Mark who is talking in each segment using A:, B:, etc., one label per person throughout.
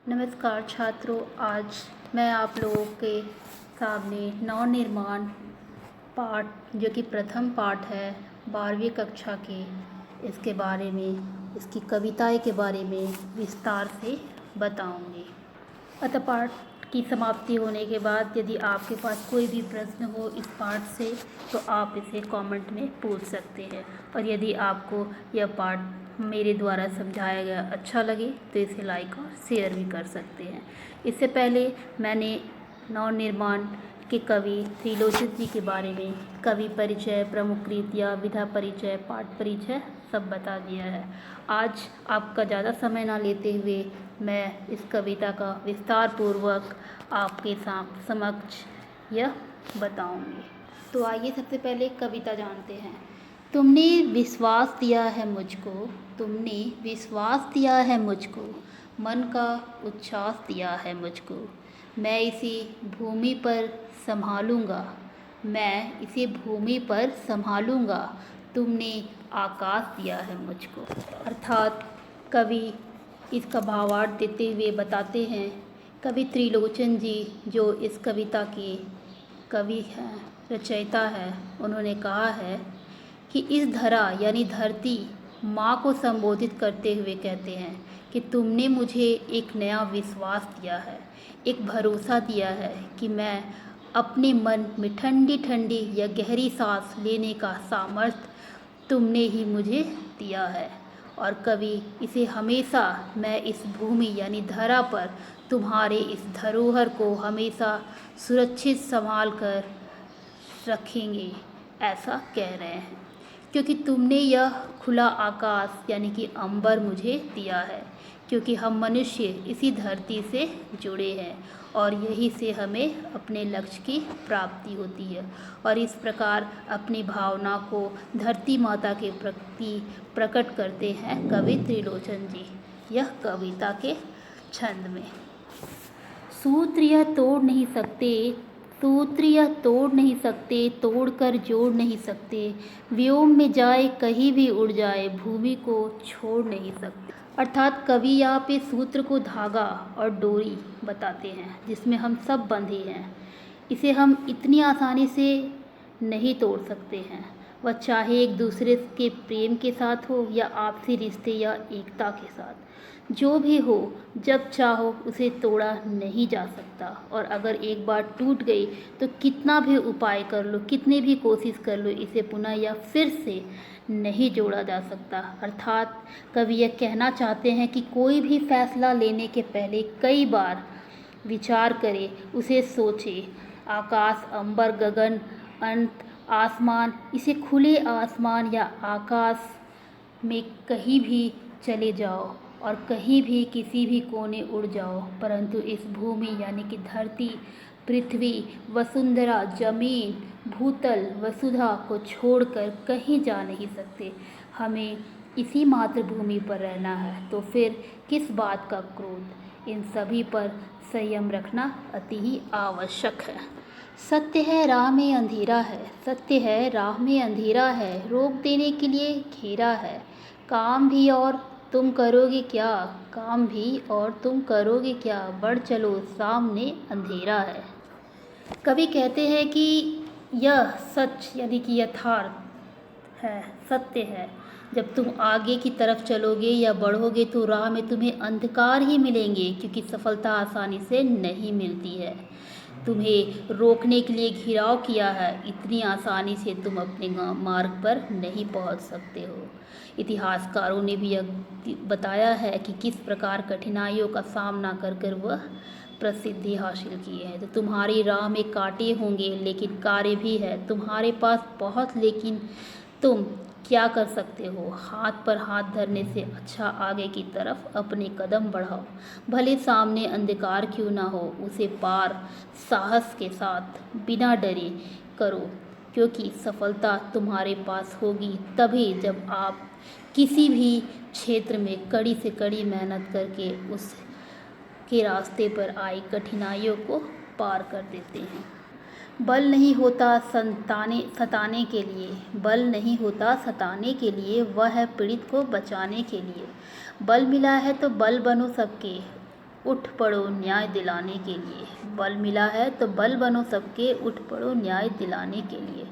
A: नमस्कार छात्रों, आज मैं आप लोगों के सामने नवनिर्माण पाठ जो कि प्रथम पाठ है 12वीं कक्षा के, इसके बारे में, इसकी कविताएं के बारे में विस्तार से बताऊंगी। अतः पाठ की समाप्ति होने के बाद यदि आपके पास कोई भी प्रश्न हो इस पाठ से तो आप इसे कमेंट में पूछ सकते हैं। और यदि आपको यह पाठ मेरे द्वारा समझाया गया अच्छा लगे तो इसे लाइक और शेयर भी कर सकते हैं। इससे पहले मैंने नवनिर्माण के कवि त्रिलोचन जी के बारे में कवि परिचय, प्रमुख कृतियाँ, विधा परिचय, पाठ परिचय सब बता दिया है। आज आपका ज़्यादा समय ना लेते हुए मैं इस कविता का विस्तार पूर्वक आपके समक्ष यह बताऊंगी। तो आइए सबसे पहले कविता जानते हैं। तुमने विश्वास दिया है मुझको, तुमने विश्वास दिया है मुझको, मन का उच्छ्वास दिया है मुझको। मैं इसी भूमि पर संभालूंगा, मैं इसे भूमि पर संभालूंगा। तुमने आकाश दिया है मुझको। अर्थात कवि इसका भावार्थ देते हुए बताते हैं, कवि त्रिलोचन जी जो इस कविता के कवि हैं, रचयिता है, उन्होंने कहा है कि इस धरा यानी धरती माँ को संबोधित करते हुए कहते हैं कि तुमने मुझे एक नया विश्वास दिया है, एक भरोसा दिया है कि मैं अपने मन में ठंडी ठंडी या गहरी सांस लेने का सामर्थ्य तुमने ही मुझे दिया है। और कवि इसे हमेशा मैं इस भूमि यानी धरा पर तुम्हारे इस धरोहर को हमेशा सुरक्षित संभाल कर रखेंगे ऐसा कह रहे हैं, क्योंकि तुमने यह खुला आकाश यानी कि अंबर मुझे दिया है, क्योंकि हम मनुष्य इसी धरती से जुड़े हैं और यही से हमें अपने लक्ष्य की प्राप्ति होती है। और इस प्रकार अपनी भावना को धरती माता के प्रति प्रकट करते हैं कवि त्रिलोचन जी यह कविता के छंद में। सूत्र यह तोड़ नहीं सकते, सूत्र यह तोड़ नहीं सकते, तोड़कर जोड़ नहीं सकते, व्योम में जाए कहीं भी उड़ जाए, भूमि को छोड़ नहीं सकते। अर्थात कवि यहाँ पे सूत्र को धागा और डोरी बताते हैं जिसमें हम सब बंधे हैं। इसे हम इतनी आसानी से नहीं तोड़ सकते हैं, वह चाहे एक दूसरे के प्रेम के साथ हो या आपसी रिश्ते या एकता के साथ, जो भी हो, जब चाहो उसे तोड़ा नहीं जा सकता। और अगर एक बार टूट गई तो कितना भी उपाय कर लो, कितनी भी कोशिश कर लो, इसे पुनः या फिर से नहीं जोड़ा जा सकता। अर्थात कवि यह कहना चाहते हैं कि कोई भी फैसला लेने के पहले कई बार विचार करे, उसे सोचे। आकाश, अंबर, गगन, अंत, आसमान, इसे खुले आसमान या आकाश में कहीं भी चले जाओ और कहीं भी किसी भी कोने उड़ जाओ, परंतु इस भूमि यानी कि धरती, पृथ्वी, वसुंधरा, जमीन, भूतल, वसुधा को छोड़कर कहीं जा नहीं सकते। हमें इसी मातृभूमि पर रहना है, तो फिर किस बात का क्रोध। इन सभी पर संयम रखना अति ही आवश्यक है। सत्य है राह में अंधेरा है, सत्य है राह में अंधेरा है, रोक देने के लिए घेरा है। काम भी और तुम करोगे क्या, काम भी और तुम करोगे क्या, बढ़ चलो सामने अंधेरा है। कवि कहते हैं कि यह सच यानी कि यथार्थ है, सत्य है। जब तुम आगे की तरफ चलोगे या बढ़ोगे तो राह में तुम्हें अंधकार ही मिलेंगे, क्योंकि सफलता आसानी से नहीं मिलती है। तुम्हें रोकने के लिए घिराव किया है, इतनी आसानी से तुम अपने मार्ग पर नहीं पहुंच सकते हो। इतिहासकारों ने भी यह बताया है कि किस प्रकार कठिनाइयों का सामना कर कर वह प्रसिद्धि हासिल की है। तो तुम्हारी राह में कांटे होंगे लेकिन कारे भी है, तुम्हारे पास बहुत, लेकिन तुम क्या कर सकते हो। हाथ पर हाथ धरने से अच्छा आगे की तरफ अपने कदम बढ़ाओ, भले सामने अंधकार क्यों ना हो, उसे पार साहस के साथ बिना डरे करो, क्योंकि सफलता तुम्हारे पास होगी तभी जब आप किसी भी क्षेत्र में कड़ी से कड़ी मेहनत करके उस के रास्ते पर आई कठिनाइयों को पार कर देते हैं। बल नहीं होता सताने के लिए, बल नहीं होता सताने के लिए, वह है पीड़ित को बचाने के लिए। बल मिला है तो बल बनो सबके, उठ पड़ो न्याय दिलाने के लिए। बल मिला है तो बल बनो सबके, उठ पड़ो न्याय दिलाने के लिए।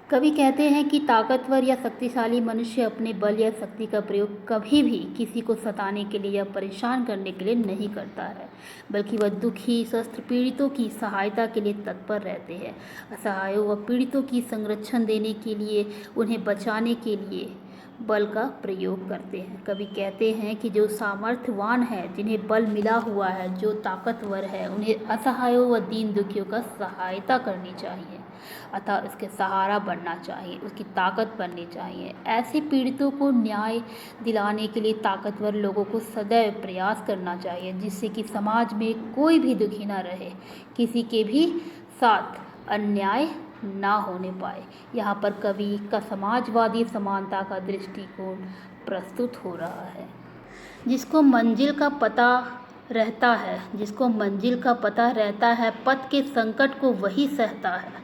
A: कवि कहते हैं कि ताकतवर या शक्तिशाली मनुष्य अपने बल या शक्ति का प्रयोग कभी भी किसी को सताने के लिए या परेशान करने के लिए नहीं करता है, बल्कि वह दुखी शस्त्र पीड़ितों की सहायता के लिए तत्पर रहते हैं। असहायों व पीड़ितों की संरक्षण देने के लिए, उन्हें बचाने के लिए बल का प्रयोग करते हैं। कवि कहते हैं कि जो सामर्थ्यवान है, जिन्हें बल मिला हुआ है, जो ताकतवर है, उन्हें असहायों व दीन दुखियों का सहायता करनी चाहिए, अतः उसके सहारा बनना चाहिए, उसकी ताकत बननी चाहिए। ऐसे पीड़ितों को न्याय दिलाने के लिए ताकतवर लोगों को सदैव प्रयास करना चाहिए, जिससे कि समाज में कोई भी दुखी न रहे, किसी के भी साथ अन्याय ना होने पाए। यहाँ पर कवि का समाजवादी समानता का दृष्टिकोण प्रस्तुत हो रहा है। जिसको मंजिल का पता रहता है, जिसको मंजिल का पता रहता है, पथ के संकट को वही सहता है।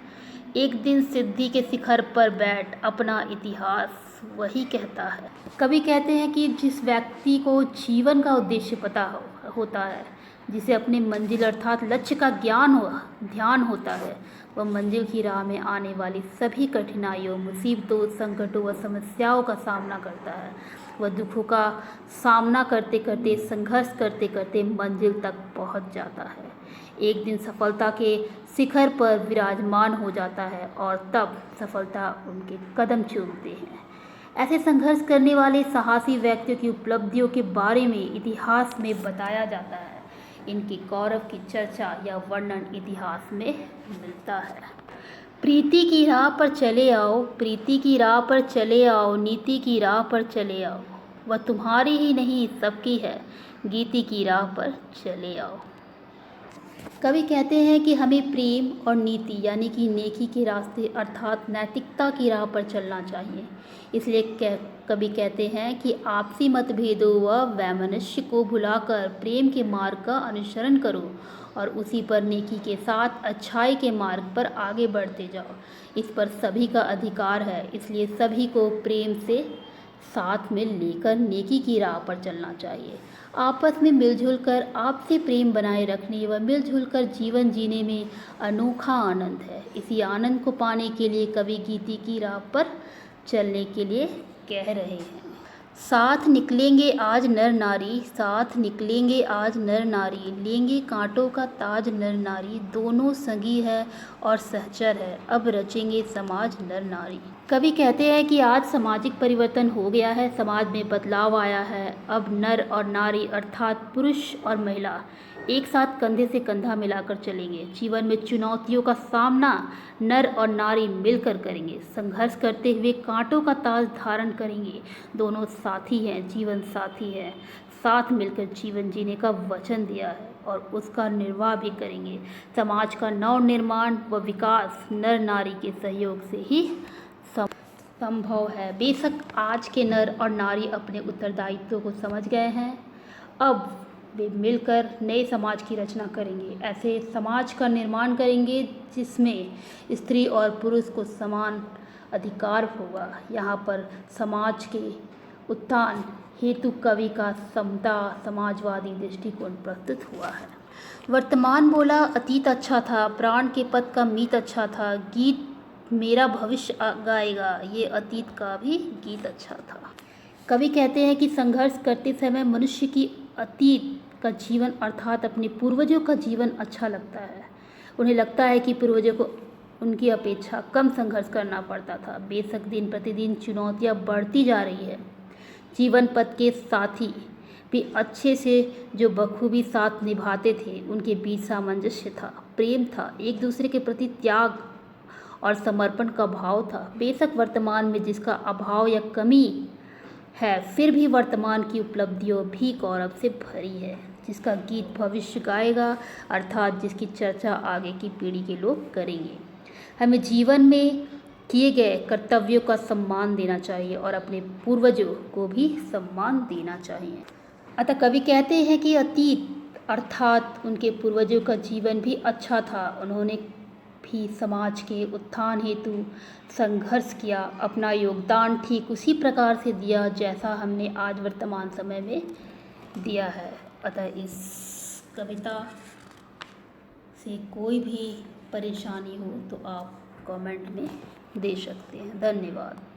A: एक दिन सिद्धि के शिखर पर बैठ अपना इतिहास वही कहता है। कवि कहते हैं कि जिस व्यक्ति को जीवन का उद्देश्य पता होता है, जिसे अपनी मंजिल अर्थात लक्ष्य का ध्यान होता है, वह मंजिल की राह में आने वाली सभी कठिनाइयों, मुसीबतों, संकटों व समस्याओं का सामना करता है। वह दुखों का सामना करते करते, संघर्ष करते करते मंजिल तक पहुंच जाता है। एक दिन सफलता के शिखर पर विराजमान हो जाता है और तब सफलता उनके कदम चूमते हैं। ऐसे संघर्ष करने वाले साहसी व्यक्तियों की उपलब्धियों के बारे में इतिहास में बताया जाता है। इनके गौरव की चर्चा या वर्णन इतिहास में मिलता है। प्रीति की राह पर चले आओ, प्रीति की राह पर चले आओ, नीति की राह पर चले आओ, वह तुम्हारी ही नहीं सबकी है, गीति की राह पर चले आओ। कवि कहते हैं कि हमें प्रेम और नीति यानी कि नेकी के रास्ते अर्थात नैतिकता की राह पर चलना चाहिए। इसलिए कवि कहते हैं कि आपसी मतभेदों व वैमनस्य को भुलाकर प्रेम के मार्ग का अनुसरण करो और उसी पर नेकी के साथ अच्छाई के मार्ग पर आगे बढ़ते जाओ। इस पर सभी का अधिकार है, इसलिए सभी को प्रेम से साथ में लेकर नेकी की राह पर चलना चाहिए। आपस में मिलजुल कर आपसी प्रेम बनाए रखने व मिलजुल कर जीवन जीने में अनोखा आनंद है। इसी आनंद को पाने के लिए कवि गीति की राह पर चलने के लिए कह रहे हैं। साथ निकलेंगे आज नर नारी, साथ निकलेंगे आज नर नारी, लेंगे कांटों का ताज नर नारी, दोनों संगी है और सहचर है, अब रचेंगे समाज नर नारी। कवि कहते हैं कि आज सामाजिक परिवर्तन हो गया है, समाज में बदलाव आया है। अब नर और नारी अर्थात पुरुष और महिला एक साथ कंधे से कंधा मिलाकर चलेंगे। जीवन में चुनौतियों का सामना नर और नारी मिलकर करेंगे। संघर्ष करते हुए कांटों का ताज धारण करेंगे। दोनों साथी हैं, जीवन साथी हैं, साथ मिलकर जीवन जीने का वचन दिया है और उसका निर्वाह भी करेंगे। समाज का नव निर्माण व विकास नर नारी के सहयोग से ही संभव है। बेशक आज के नर और नारी अपने उत्तरदायित्व को समझ गए हैं, अब वे मिलकर नए समाज की रचना करेंगे। ऐसे समाज का निर्माण करेंगे जिसमें स्त्री और पुरुष को समान अधिकार होगा। यहाँ पर समाज के उत्थान हेतु कवि का समता समाजवादी दृष्टिकोण प्रस्तुत हुआ है। वर्तमान बोला अतीत अच्छा था, प्राण के पथ का मीत अच्छा था, गीत मेरा भविष्य गाएगा, ये अतीत का भी गीत अच्छा था। कवि कहते हैं कि संघर्ष करते समय मनुष्य की अतीत का जीवन अर्थात अपने पूर्वजों का जीवन अच्छा लगता है। उन्हें लगता है कि पूर्वजों को उनकी अपेक्षा कम संघर्ष करना पड़ता था। बेशक दिन प्रतिदिन चुनौतियां बढ़ती जा रही है। जीवन पथ के साथी भी अच्छे से जो बखूबी साथ निभाते थे, उनके बीच सामंजस्य था, प्रेम था, एक दूसरे के प्रति त्याग और समर्पण का भाव था। बेशक वर्तमान में जिसका अभाव या कमी है, फिर भी वर्तमान की उपलब्धियों भी गौरव से भरी है। जिसका गीत भविष्य गाएगा अर्थात जिसकी चर्चा आगे की पीढ़ी के लोग करेंगे। हमें जीवन में किए गए कर्तव्यों का सम्मान देना चाहिए और अपने पूर्वजों को भी सम्मान देना चाहिए। अतः कवि कहते हैं कि अतीत अर्थात उनके पूर्वजों का जीवन भी अच्छा था। उन्होंने भी समाज के उत्थान हेतु संघर्ष किया, अपना योगदान ठीक उसी प्रकार से दिया जैसा हमने आज वर्तमान समय में दिया है। अतः इस कविता से कोई भी परेशानी हो तो आप कमेंट में दे सकते हैं। धन्यवाद।